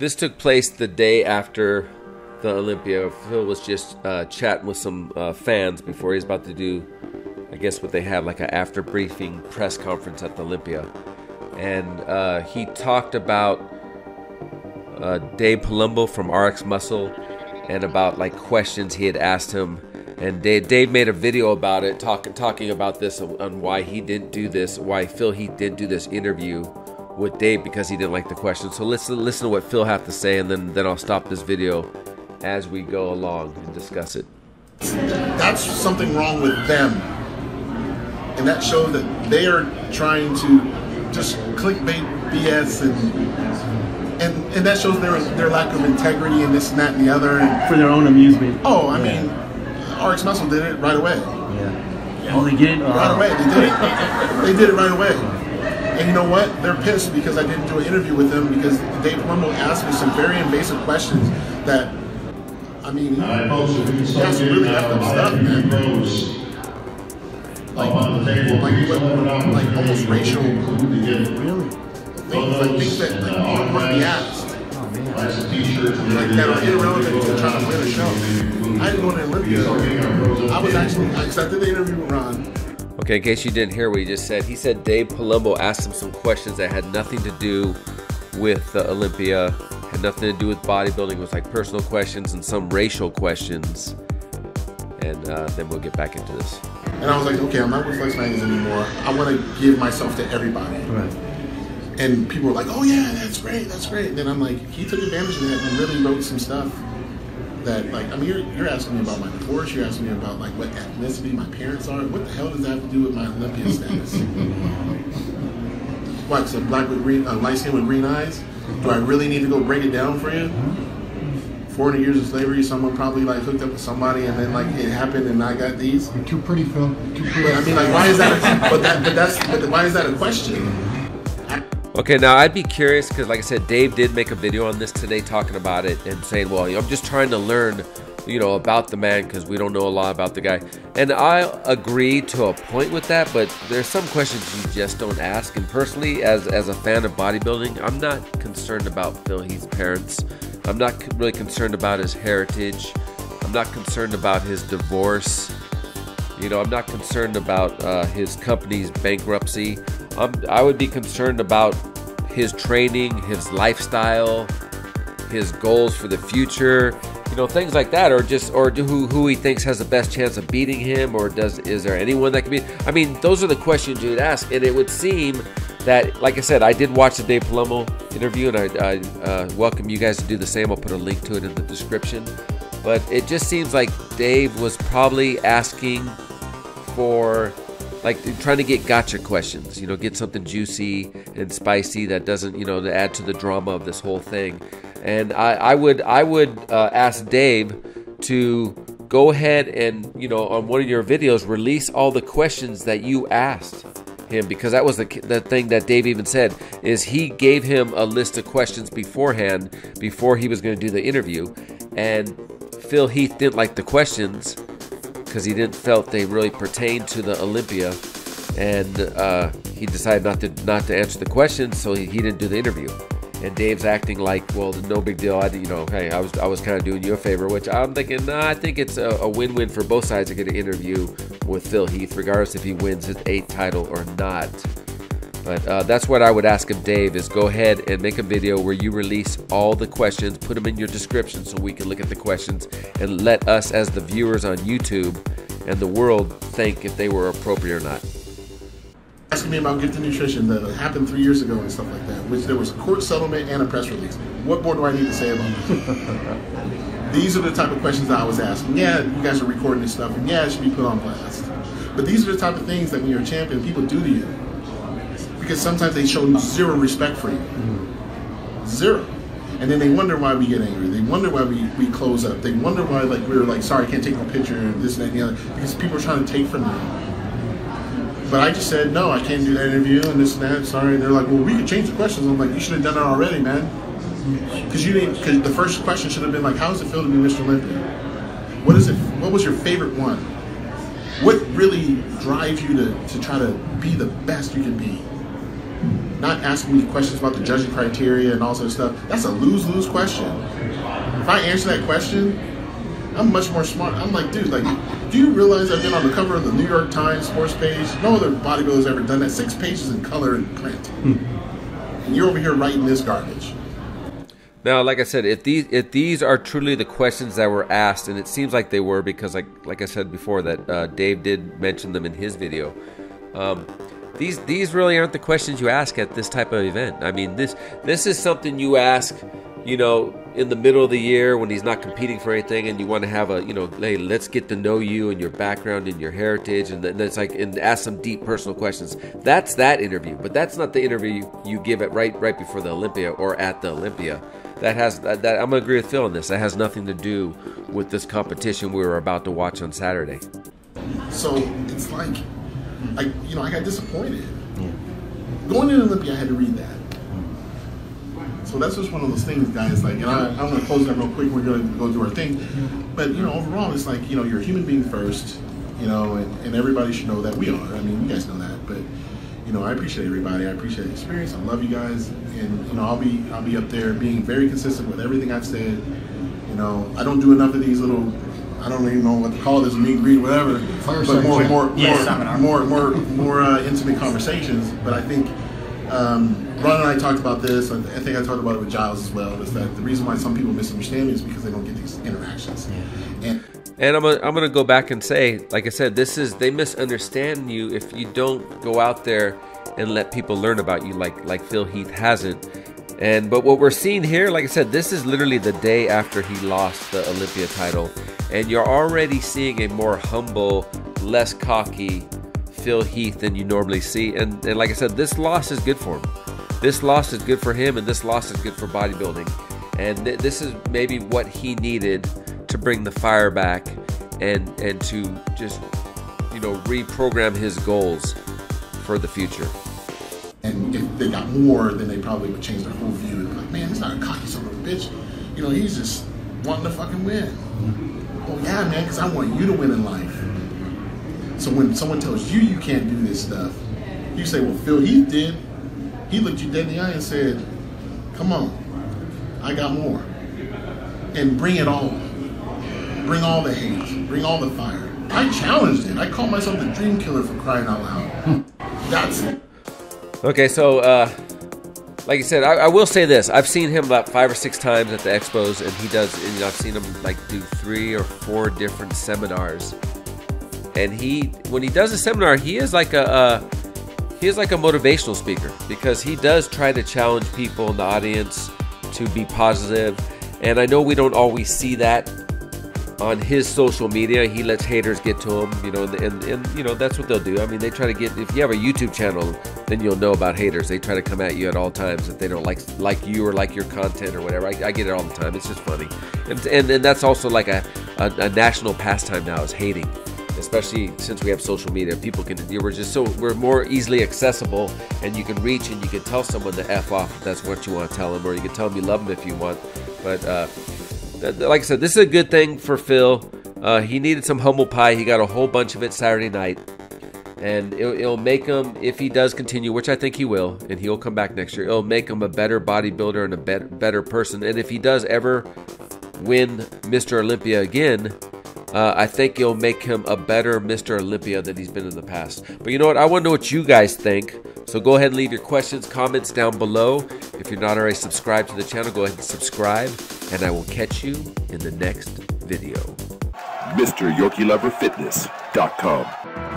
This took place the day after the Olympia. Phil was just chatting with some fans before he's about to do, I guess what they have, like an after briefing press conference at the Olympia. And he talked about Dave Palumbo from RX Muscle and about like questions he had asked him. And Dave made a video about it, talking about this on why he didn't do this, why Phil Heath didn't do this interview with Dave because he didn't like the question. So listen to what Phil had to say, and then I'll stop this video as we go along and discuss it. That's something wrong with them, and that shows that they are trying to just clickbait BS, and that shows their lack of integrity and this and that and the other. And for their own amusement. Oh, I mean, RX Muscle did it right away. Yeah. Oh, they did? Right away. They did it. They did it right away. And you know what? They're pissed because I didn't do an interview with them because Dave Palumbo asked me some very invasive questions that, I mean, he asked some really effed up stuff, man. Like almost racial, really? Things that you don't want to be asked. Like that are irrelevant to trying to win a show. I didn't go to Olympia. I did the interview with Ron. Okay, in case you didn't hear what he just said, he said Dave Palumbo asked him some questions that had nothing to do with the Olympia, had nothing to do with bodybuilding. It was like personal questions and some racial questions. And then we'll get back into this. And I was like, okay, I'm not with Flex Magazine anymore. I want to give myself to everybody. Right. And people were like, oh yeah, that's great, that's great. And then I'm like, he took advantage of that and really wrote some stuff that, like, I mean, you're asking me about my divorce, you're asking me about, like, what ethnicity my parents are. What the hell does that have to do with my Olympia status? What, so black with green, light skin with green eyes? Do I really need to go break it down for you? 400 years of slavery, someone probably, like, hooked up with somebody and then, like, it happened and I got these? You're too pretty, Phil. Too pretty. But, I mean, like, why is that, but why is that a question? Okay, now I'd be curious because, like I said, Dave did make a video on this today talking about it and saying, well, I'm just trying to learn, about the man because we don't know a lot about the guy. And I agree to a point with that, but there's some questions you just don't ask. And personally, as a fan of bodybuilding, I'm not concerned about Phil Heath's parents. I'm not really concerned about his heritage. I'm not concerned about his divorce. I'm not concerned about his company's bankruptcy. I would be concerned about his training, his lifestyle, his goals for the future, things like that, or who he thinks has the best chance of beating him, or is there anyone that can beat? I mean, those are the questions you'd ask, and it would seem that, like I said, I did watch the Dave Palumbo interview, and I welcome you guys to do the same. I'll put a link to it in the description, but it just seems like Dave was probably asking for, like, trying to get gotcha questions, get something juicy and spicy that doesn't, to add to the drama of this whole thing. And I would ask Dave to go ahead and, on one of your videos, release all the questions that you asked him, because that was the thing that Dave even said, is he gave him a list of questions beforehand, before he was going to do the interview. And Phil Heath didn't like the questions because he didn't felt they really pertained to the Olympia, and he decided not to answer the questions, so he didn't do the interview. And Dave's acting like, well, no big deal. Hey, I was kind of doing you a favor, which I'm thinking, nah, I think it's a win-win for both sides to get an interview with Phil Heath, regardless if he wins his 8th title or not. But that's what I would ask him, Dave, is go ahead and make a video where you release all the questions, put them in your description so we can look at the questions and let us as the viewers on YouTube and the world think if they were appropriate or not. Asking me about Gifted Nutrition that happened 3 years ago and stuff like that, which there was a court settlement and a press release. What more do I need to say about this? These are the type of questions that I was asking. Yeah, you guys are recording this stuff, and yeah, it should be put on blast. But these are the type of things that when you're a champion, people do to you. Because sometimes they show zero respect for you. Zero. And then they wonder why we get angry. They wonder why we close up. They wonder why, like, we're like, sorry, I can't take no picture, and this and that and the other. Because people are trying to take from you. But I just said, no, I can't do that interview and this and that, sorry. And they're like, well, we could change the questions. I'm like, you should have done it already, man. Because the first question should have been like, how does it feel to be Mr. Olympia? What was your favorite one? What really drives you to try to be the best you can be? not asking me questions about the judging criteria and all sort of stuff. That's a lose-lose question. If I answer that question, I'm much more smart. I'm like, dude, like, do you realize I've been on the cover of the New York Times sports page? No other bodybuilder's ever done that. 6 pages in color and print. And you're over here writing this garbage. Now, like I said, if these are truly the questions that were asked, and it seems like they were, because like I said before, that Dave did mention them in his video. These really aren't the questions you ask at this type of event. I mean, this is something you ask, you know, in the middle of the year when he's not competing for anything, and you want to have a, you know, hey, let's get to know you and your background and your heritage, and then it's like, and ask some deep personal questions. That's that interview, but that's not the interview you give it right before the Olympia or at the Olympia. That I'm gonna agree with Phil on this. That has nothing to do with this competition we were about to watch on Saturday. So it's like, I got disappointed. Going to the Olympia, I had to read that. So that's just one of those things, guys. Like, and I'm going to close that real quick. We're going to go do our thing. But, you know, overall, it's like, you know, you're a human being first, you know, and everybody should know that we are. I mean, you guys know that. But, you know, I appreciate everybody. I appreciate the experience. I love you guys. And, you know, I'll be up there being very consistent with everything I've said. You know, I don't do enough of these little, I don't even know what to call this, meet and greet, whatever. But more intimate conversations. But I think Ron and I talked about this. I think I talked about it with Giles as well. Is that the reason why some people misunderstand me is because they don't get these interactions. And I'm gonna go back and say, like I said, they misunderstand you if you don't go out there and let people learn about you, like Phil Heath hasn't. But what we're seeing here, like I said, this is literally the day after he lost the Olympia title, and you're already seeing a more humble, less cocky Phil Heath than you normally see. And like I said, this loss is good for him. This loss is good for him, and this loss is good for bodybuilding. And this is maybe what he needed to bring the fire back and to just, you know, reprogram his goals for the future. And if they got more, then they probably would change their whole view. And be like, man, he's not a cocky son of a bitch. You know, he's just wanting to fucking win. Oh yeah, man, because I want you to win in life. So when someone tells you can't do this stuff, you say, well, Phil Heath did. He looked you dead in the eye and said, come on, I got more. And bring it all. Bring all the hate. Bring all the fire. I challenged it. I called myself the dream killer for crying out loud. That's it. Okay, so like I said, I will say this. I've seen him about 5 or 6 times at the expos, and he does, and, you know, I've seen him like do 3 or 4 different seminars. And when he does a seminar, he is like a motivational speaker, because he does try to challenge people in the audience to be positive. And I know we don't always see that on his social media. He lets haters get to him, you know, and you know, that's what they'll do. I mean, they try to get, if you have a YouTube channel, then you'll know about haters. They try to come at you at all times if they don't like you or like your content or whatever. I get it all the time. It's just funny. And that's also like a national pastime now, is hating. Especially since we have social media, people we're more easily accessible, and you can reach and you can tell someone to F off if that's what you want to tell them, or you can tell them you love them if you want. But like I said, this is a good thing for Phil. He needed some humble pie. He got a whole bunch of it Saturday night, and it'll make him, if he does continue, which I think he will, and he'll come back next year, it'll make him a better bodybuilder and a better person. And if he does ever win Mr. Olympia again, I think it'll make him a better Mr. Olympia than he's been in the past. But you know what? I want to know what you guys think. So go ahead and leave your questions, comments down below. If you're not already subscribed to the channel, go ahead and subscribe. And I will catch you in the next video. MrYorkieLoverFitness.com